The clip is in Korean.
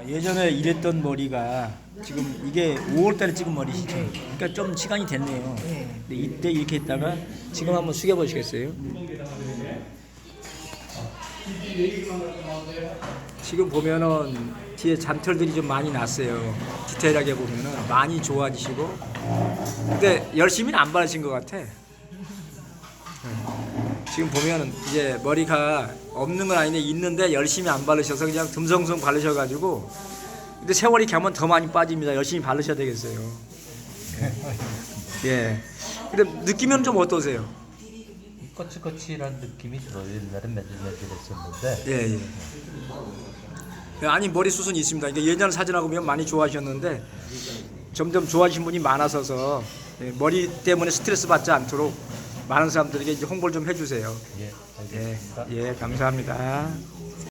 예전에 이랬던 머리가 지금 이게 5월달에 찍은 머리시죠? 그러니까 좀 시간이 됐네요. 근데 이때 이렇게 했다가 지금 한번 숙여 보시겠어요? 지금 보면은 뒤에 잔털들이 좀 많이 났어요. 디테일하게 보면은 많이 좋아지시고, 근데 열심히는 안 바르신 것 같아. 지금 보면은 이제 머리가 없는 건 아닌데 있는데 열심히 안 바르셔서 그냥 듬성듬성 바르셔가지고, 근데 세월이 가면 더 많이 빠집니다. 열심히 바르셔야 되겠어요. 예. 근데 느낌은 좀 어떠세요? 거칠거칠한 느낌이 들어요. 옛날엔 매질매질했었는데. 예, 예. 아니 머리 숱은 있습니다. 이게 예전 사진하고 보면 많이 좋아하셨는데 점점 좋아하신 분이 많아서서 머리 때문에 스트레스 받지 않도록 많은 사람들에게 이제 홍보를 좀 해주세요. 예, 예, 알겠습니다. 예, 감사합니다.